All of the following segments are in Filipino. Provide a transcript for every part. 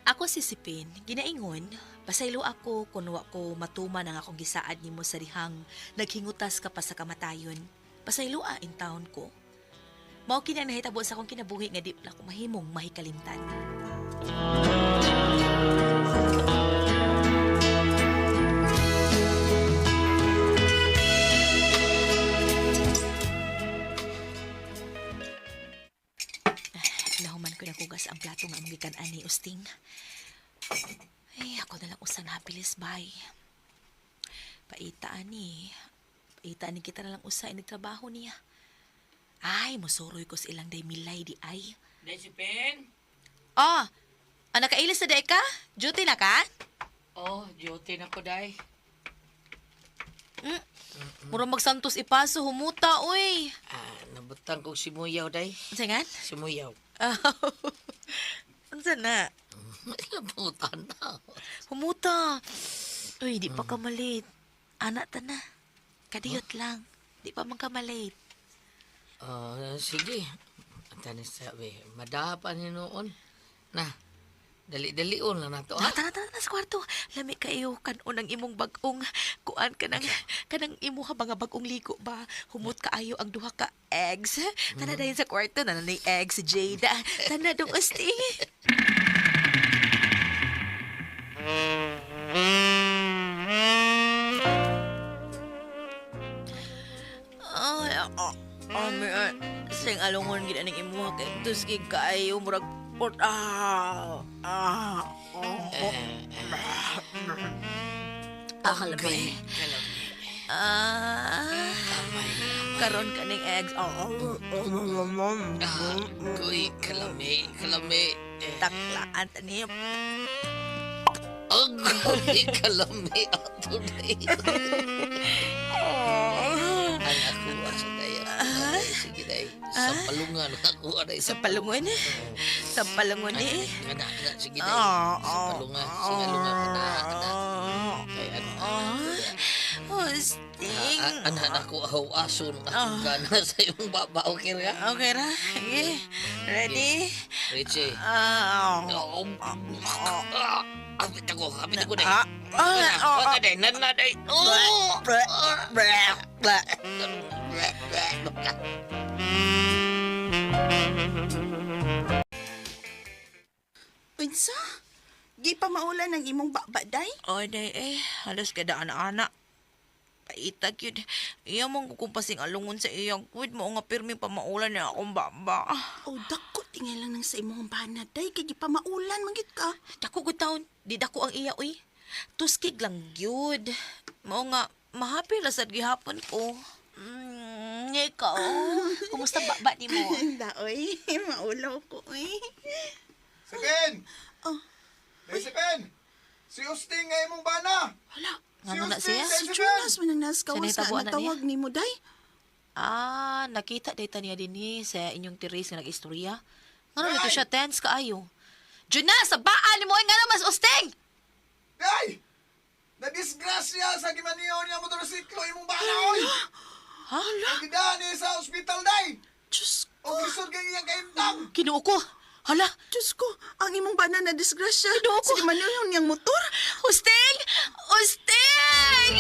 Ako si Sipin, ginaingon, pasaylo ako kung wa ko matuman ang akong gisaad nimo sa dihang naghingutas ka pa sa kamatayon. Pasaylo in town ko. Mao kini ang nahitabo sa akong kinabuhi nga di na ko mahimong mahikalimtan. Nahuman ko na kugas ang plato nga among gikan-an ni Usting. Ay, ako na lang usan habilis, bay. Paitaan ni kita na lang usa nagtrabaho niya. Ay, musuroy ko sa ilang day milay di ay. Day si Pen? Oh, nakailis na day ka? Duty na ka? Oh, duty na ko, day. Murang magsantos ipaso, humuta, uy. Nabutang kong simuyaw, day. Sangan? Simuyaw. Ano na? Nabutan na. Humuta. Uy, di pa ka malit. Anak ta na. Kadiyot lang. Di pa man ka malit. Sige. Ang tanis sabi, madapan ni noon. Na, dali-dalion lang na to, ha? Tara sa kwarto. Lami kayo kanon ang imong bagong kuan kanang imo ha mga bagong ligo ba. Humot kaayo ang duha ka eggs. Tana dayon sa kwarto na ni eggs Jada. Tana dong usti. Sing alungon gid aning imo kay tuskig kaayo murag port kalami. Karon kaning eggs. Kuy, kalami. Taklaan tani. Kuy, kalami. Ato na Anak ko, asa daya. Sige, day. Sa palungan ako, aray. Sa palungon. Sa palungon ni. Anak, sige, day. Sa palungan. Singalungan ka na, anak. Kay Hosting. anak ako ahaw-ason. Ako gana sa iyong baba. Okay ra? Okay ra. Okay. Ready? Richie. Hapit ako, day. Day, nana, day. Unsa? Di pa maulan ang imong bakbaday? Oy, day halos kada anak-anak. Paitag yun. Iya mong kukumpasing alungon sa iyang kuwid mo nga pirmi pa maulan na akong baba. O dako tingay lang nang sa imong banaday kay di pa maulan manggit ka. Dako good taon. Di dako ang iya, uy. Tuskig lang gyud. Mao nga, mahapi ra sad gihapon ko. Ikaw, kumusta baba ni mo? Daoy, maulaw ko eh. Sipin! Oh. Hey, Sipin! Si Usting nga imong bana! Hala, Ano na siya? si Jonas man ang naskawas Siya ka nahitabuan na natawag ni mo, day. Nakita data niya din sa inyong tiris nga nag-istorya. Nga nito siya tense kaayo. Jonas, sabaan ni mo nga na mas usting! Day! Nadisgrasya sa gimaniyo niya motorsiklo imong bana, oy! Hala, Ang gidani sa ospital, day! Diyos ko, O gisod kay iyang kaimtang! kinuo ko. Hala, Diyos ko, ang imong bana na disgrasya. Kinuha ko. Sige man yun yung motor. usting! Usting!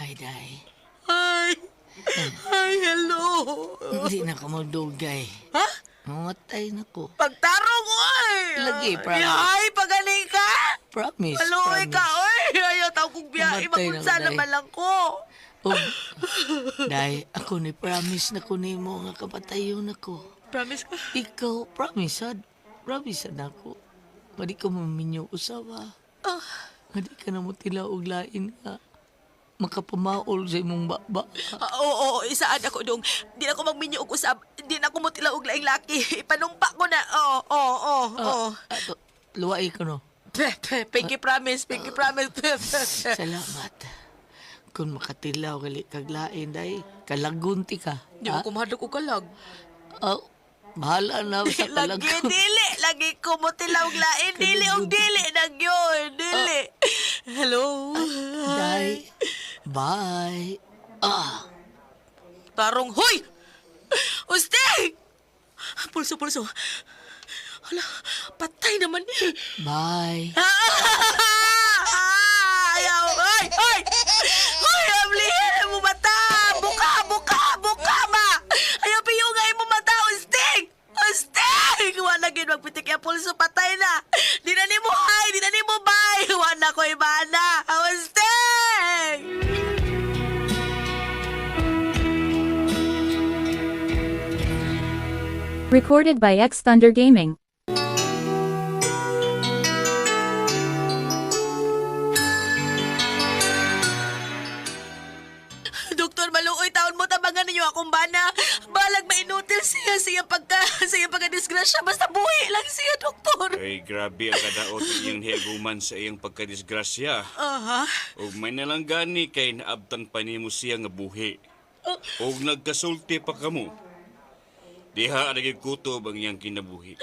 Hi, day. Hi! Hi, hello! Hindi na ka magdugay. Ha? Mamatay na ko. Pagtarong, oy! Lagi, promise. Hi, pagaling ka! Promise, Maluoy ka, oy! Ayaw tao kong biyahe, Mamatay na magunsa ko, naman day. lang ko. Oh, day, ako ni promise na kunimo nga kapatayon ako. Promise ka? Ikaw, promise sad ako. Madi ka maminyo usawa. Madi ka na mo tila og lain nga. Makapamaol sa imong baba. Oo, isaad ako dong. Di na ako magminyo og usab. Di na ako mutila og laing laki. Ipanumpa ko na. Oo. Ato, luwai ka no. Pinky promise. Salamat. Kung makatilaw gali kag lain day, kalagunti ka. Di ako mahadlok og kalag. Oh, bahala na sa Lagi kalagunti. dili. Lagi ko mutila og lain. Dili og dili. Nagyon. Dili. Hello. Day, Bye. Tarong, hoy! Ustig! Pulso, pulso. Hala, patay naman eh. Bye. Ayaw, hoy, hoy! Hoy, ablihin mo mata! Buka, buka, buka ba? Ayaw piyungay mo mata, Ustig! Ustig! Wala gin magpitik ya pulso, patay na. Di na ni mo hay, di na ni mo bay. Wala ko ibana. Ustig! Recorded by X Thunder Gaming. Doktor, maluoy taon mo tabangan ninyo akong bana. Balag mainutil siya pagka-disgrasya. Basta buhi lang siya, doktor. Ay, grabe ang kadaot iyang hiaguman sa iyang pagkadisgrasya. Aha. O may nalang gani kay naabtan pa nimo siya nga buhi. O nagkasulti pa kamo. Diha nagikutob ang iyang kinabuhi.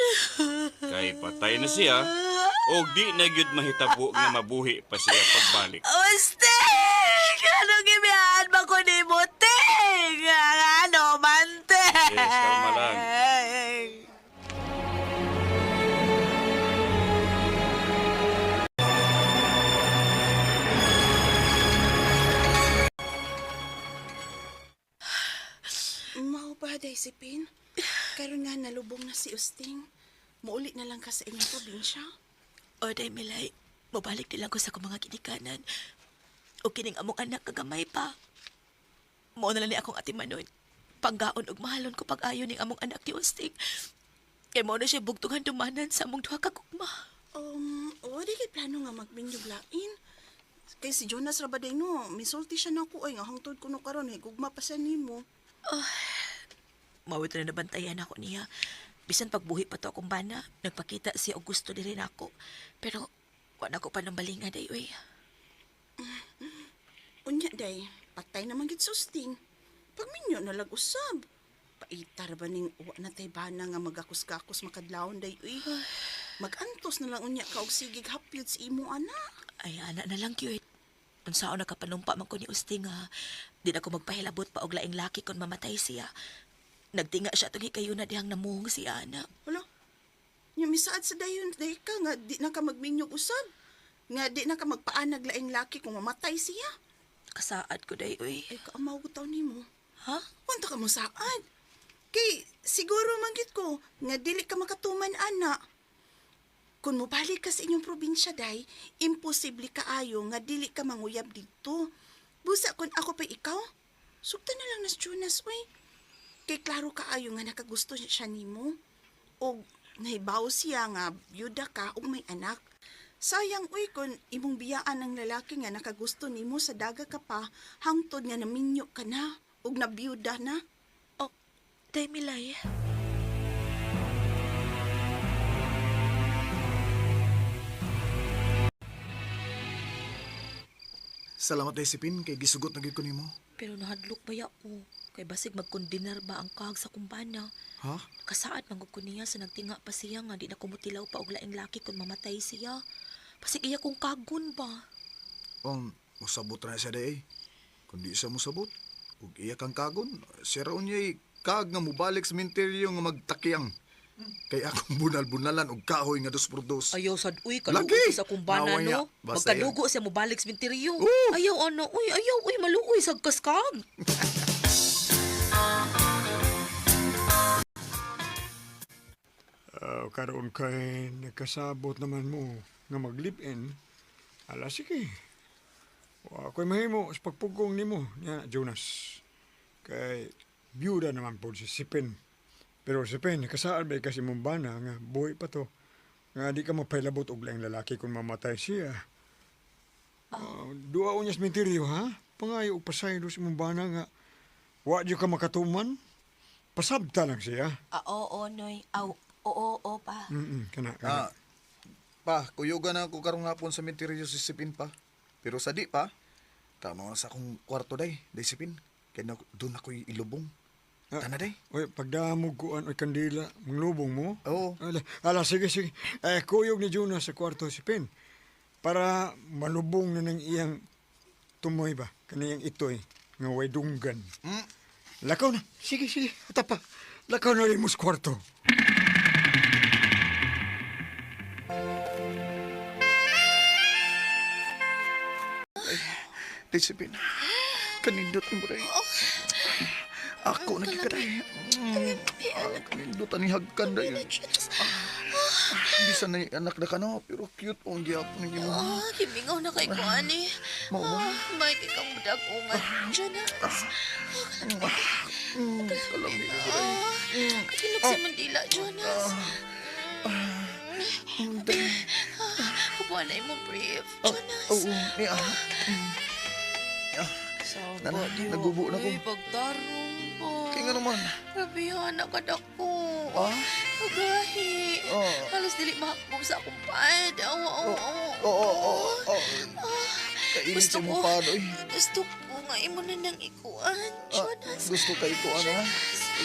Kay patay na siya, o di na gyud mahitabo nga mabuhi pa siya pagbalik. Ustig! Anong gimihan ba ko ni Muting? Ano, mante? Yes, kalma lang. Mao ba, Daisipin? Karon nga nalubong na si Usting. Maulit na lang ka sa inyong probinsya. O, day, Milay. Mabalik nilang ko sa kong mga kinikanan. O kining among anak kagamay pa. Mao na lang ni akong atimanon. Panggaon og mahalon ko pag-ayo ning among anak ni Ustig. Kay mao na siya bugtungan dumanan sa among duha ka gugma. Di kay plano nga magbinyog lain. Kay si Jonas Rabaday no, misulti siya na ako ay nga hangtod ko no karon ay gugma pa siya nimo. Mawit na nabantayan ako niya. Bisan pagbuhi pa to akong bana, nagpakita siya og gusto din rin ako. Pero, wala ko pa ng balinga, day, uy. Unya day, patay naman gid susting. Pagminyo na lag usab. Paitar ba ning uwa na tay bana nga magakus-gakus makadlawon day uy. Magantos na lang unya ka og sigig hapyod sa imo ana. Ay, anak na lang, cute. Unsaon nakapanumpa man ko ni Usting, ha. Di na ko magpahilabot pa og laing laki kon mamatay siya. Nagtinga siya itong hikayo na dihang namuhong si Ana. Wala. Nya misaad sa dayon day ka nga di na ka magminyog usab. Nga di na ka magpaanag laing laki kung mamatay siya. Kasaad ko, day, uy. Ay kaamaw ko taw nimo. Ha? Wanta ka mo saad. Kay siguro manggit ko nga dili ka makatuman ana. Kung mobalik ka sa inyong probinsya day, imposible kaayo nga dili ka manguyab dito. Busa kun ako pa ikaw, sugta na lang nas Jonas uy. Kay klaro kaayo nga nakagusto siya nimo. O nahibaw siya nga byuda ka ug may anak. Sayang uy kun imong biyaan ng lalaki nga nakagusto nimo sa daga ka pa, hangtod nga naminyo ka na ug nabiyuda na. Oh, day, Milay. Salamat Daisipin kay gisugot na gyud ko nimo. Pero nahadlok ba ko? Kay basig magkondinar ba ang kahag sa kumbana? Ha? Kasaad manggod ko niya sa nagtinga pa siya nga di na kumutilaw pa og laing laki kung mamatay siya. Pasig iya kong kagun ba? Musabot na siya day. Kung di siya musabot, ug iya kang kagon, siya raw niya'y kag nga mubalik sa minteryo nga magtakiyang. Kay akong bunal-bunalan og kahoy nga 2x2. Ayaw sad, uy, Lagi! kalugo sa kumbana, Nawa niya. no? Basta Magkalugo siya mo balik sa minteryo. Oo! Ayaw, ano, uy, maluoy sa kaskag. Karoon kay nagkasabot naman mo nga mag-live-in. Ala, sige. Ako'y mahimo sa pagpugong ni mo, niya, Jonas. Kay byuda naman po si Sipin. Pero Sipin, nakasaan ba kasi mong bana nga buhay pa to. Nga di ka mapahilabot og laing lalaki kung mamatay siya. Dua unyas mentiryo, ha? Pangayo og pasaylo si mong bana nga wa di ka makatuman. Pasabta lang siya. Oo, noy. Oo, pa. Kana. Pa, kuyugan na ako karong hapon sa minteryo si Sipin pa. Pero sa di pa, tama na sa akong kwarto day, Daisipin. Kaya doon ako ilubong. Tana day. Oy, pagdamog ko oy kandila, manglubong mo. Oo. Ala, sige. Kuyog ni Jonas sa kwarto si Pin. Para malubong na ng iyang tumoy ba? Kaniyang itoy, nga way dunggan. Lakaw na. Sige, sige. Tapa. Lakaw na rin mo sa kwarto. Disipin. Kanindot mo rin. Ako nagkikaday. Kanindot ang ihagkan na yun. Bisa na yung anak na ka na, pero cute ang gyapon ng imo. Kimingaw na kay kuan eh. Mao ba? May kang dagungan. Jonas. Kalami mo rin. Kilok sa Mandila, Jonas. Kabuan na imong brief, Jonas. Oo, niya. Sagot, nagubo na ko. Pagtarong po. Kaya nga naman. Rabihan na kadako. Ah? Agahi. Ah. Halos dili mahakbog sa akong pad. Oo. Kainit Gusto sa ko. mo pa, doy. Gusto ko nga imo na nang ikuan, Jonas. Gusto kay ko, ano?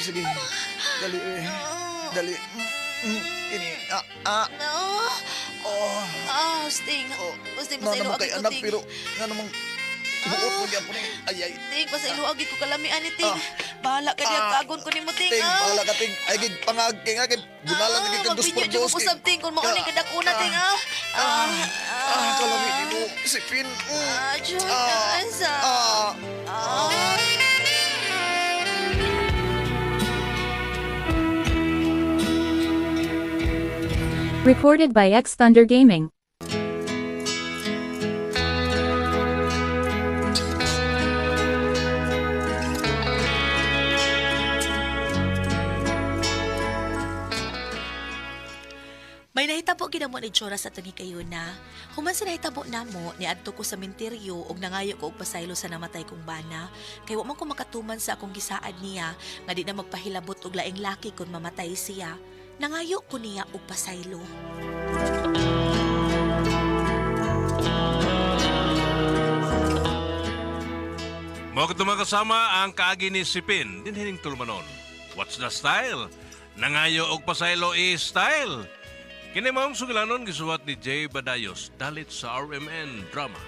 Sige, dali eh. Dali. Kini, Sting. Sting, na pasailu naman agi kay ko, anak, Ting. pero nga namang buot mo gyapon eh. Ay. Ting, pasailu agi ko kalamian ni Ting. Bahala ka diya, kagon ko ni mo, Ting. Ting, bahala ka, Ting. Ay, gig, pangag, kay nga, kay bunalan na gig kang dos por Magbinyo dos. dyan mo kusab, Ting, kung mauni ka dakuna, Ting, Kalami ni mo, si Pin. Jonas, Recorded by X Thunder Gaming. May nahitabo ginamo ni Chora sa itong hikayuna. Human sa nahitabo namo, ni adto ko sa menteryo og nangayo ko og pasaylo sa namatay kong bana. Kay wa man ko makatuman sa akong gisaad niya nga di na magpahilabot og laing laki kung mamatay siya. Nangayo ko niya og pasaylo. Mga katuma kasama ang kaagi ni Sipin, din hining tulmanon. What's the style? Nangayo og pasaylo is style. Kini maong sugilanon gisuwat ni Jay Badayos, dalit sa RMN Drama.